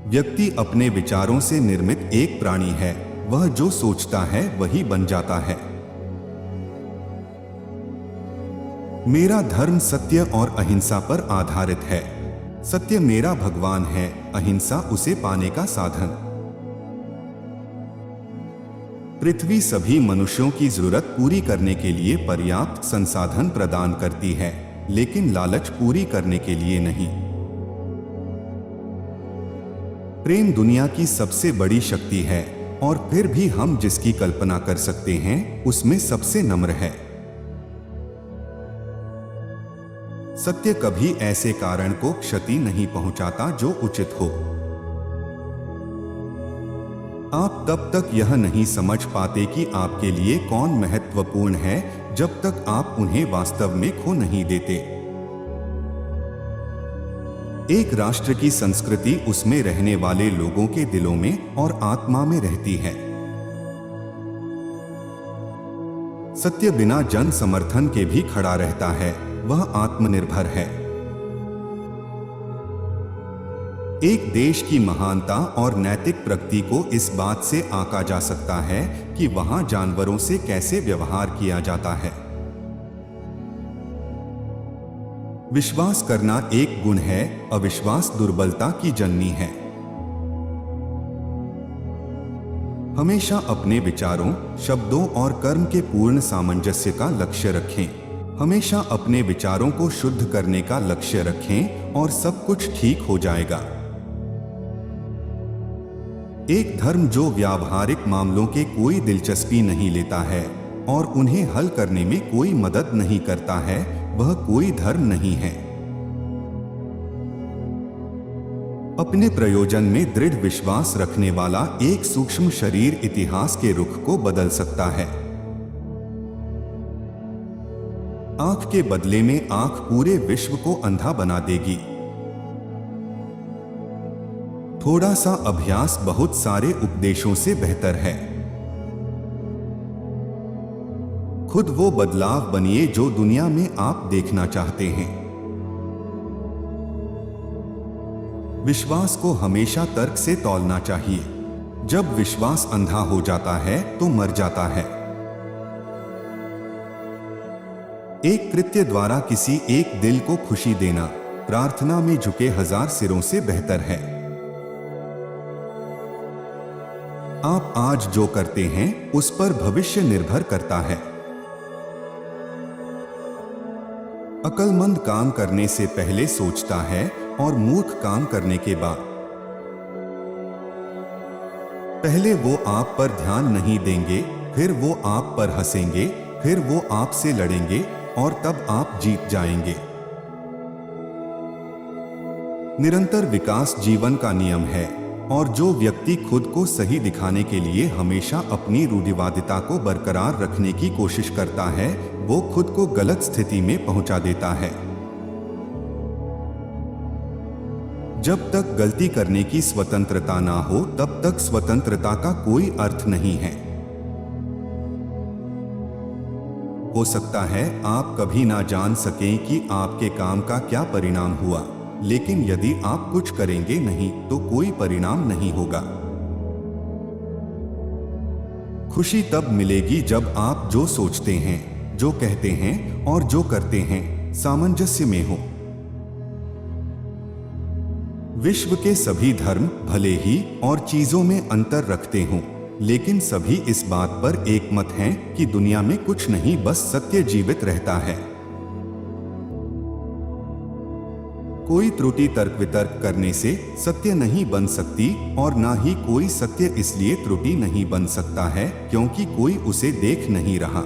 व्यक्ति अपने विचारों से निर्मित एक प्राणी है। वह जो सोचता है वही बन जाता है। मेरा धर्म सत्य और अहिंसा पर आधारित है। सत्य मेरा भगवान है, अहिंसा उसे पाने का साधन। पृथ्वी सभी मनुष्यों की जरूरत पूरी करने के लिए पर्याप्त संसाधन प्रदान करती है, लेकिन लालच पूरी करने के लिए नहीं। प्रेम दुनिया की सबसे बड़ी शक्ति है और फिर भी हम जिसकी कल्पना कर सकते हैं उसमें सबसे नम्र है। सत्य कभी ऐसे कारण को क्षति नहीं पहुंचाता जो उचित हो। आप तब तक यह नहीं समझ पाते कि आपके लिए कौन महत्वपूर्ण है जब तक आप उन्हें वास्तव में खो नहीं देते। एक राष्ट्र की संस्कृति उसमें रहने वाले लोगों के दिलों में और आत्मा में रहती है। सत्य बिना जन समर्थन के भी खड़ा रहता है, वह आत्मनिर्भर है। एक देश की महानता और नैतिक प्रगति को इस बात से आंका जा सकता है कि वहां जानवरों से कैसे व्यवहार किया जाता है। विश्वास करना एक गुण है, अविश्वास दुर्बलता की जननी है। हमेशा अपने विचारों, शब्दों और कर्म के पूर्ण सामंजस्य का लक्ष्य रखें। हमेशा अपने विचारों को शुद्ध करने का लक्ष्य रखें और सब कुछ ठीक हो जाएगा। एक धर्म जो व्यावहारिक मामलों के कोई दिलचस्पी नहीं लेता है और उन्हें हल करने में कोई मदद नहीं करता है, वह कोई धर्म नहीं है। अपने प्रयोजन में दृढ़ विश्वास रखने वाला एक सूक्ष्म शरीर इतिहास के रुख को बदल सकता है। आंख के बदले में आंख पूरे विश्व को अंधा बना देगी। थोड़ा सा अभ्यास बहुत सारे उपदेशों से बेहतर है। खुद वो बदलाव बनिए जो दुनिया में आप देखना चाहते हैं। विश्वास को हमेशा तर्क से तौलना चाहिए। जब विश्वास अंधा हो जाता है तो मर जाता है। एक कृत्य द्वारा किसी एक दिल को खुशी देना प्रार्थना में झुके 1000 सिरों से बेहतर है। आप आज जो करते हैं उस पर भविष्य निर्भर करता है। अक्लमंद काम करने से पहले सोचता है और मूर्ख काम करने के बाद। पहले वो आप पर ध्यान नहीं देंगे, फिर वो आप पर हंसेंगे, फिर वो आपसे लड़ेंगे और तब आप जीत जाएंगे। निरंतर विकास जीवन का नियम है और जो व्यक्ति खुद को सही दिखाने के लिए हमेशा अपनी रूढ़िवादिता को बरकरार रखने की कोशिश करता है, वो खुद को गलत स्थिति में पहुंचा देता है। जब तक गलती करने की स्वतंत्रता ना हो, तब तक स्वतंत्रता का कोई अर्थ नहीं है। हो सकता है आप कभी ना जान सकें कि आपके काम का क्या परिणाम हुआ, लेकिन यदि आप कुछ करेंगे नहीं तो कोई परिणाम नहीं होगा। खुशी तब मिलेगी जब आप जो सोचते हैं, जो कहते हैं और जो करते हैं सामंजस्य में हो। विश्व के सभी धर्म भले ही और चीजों में अंतर रखते हों, लेकिन सभी इस बात पर एकमत हैं कि दुनिया में कुछ नहीं, बस सत्य जीवित रहता है। कोई त्रुटि तर्क वितर्क करने से सत्य नहीं बन सकती और ना ही कोई सत्य इसलिए त्रुटि नहीं बन सकता है क्योंकि कोई उसे देख नहीं रहा।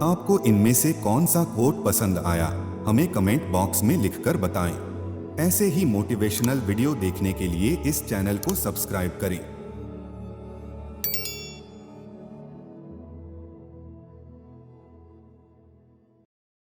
आपको इनमें से कौन सा कोट पसंद आया, हमें कमेंट बॉक्स में लिखकर बताएं। ऐसे ही मोटिवेशनल वीडियो देखने के लिए इस चैनल को सब्सक्राइब करें।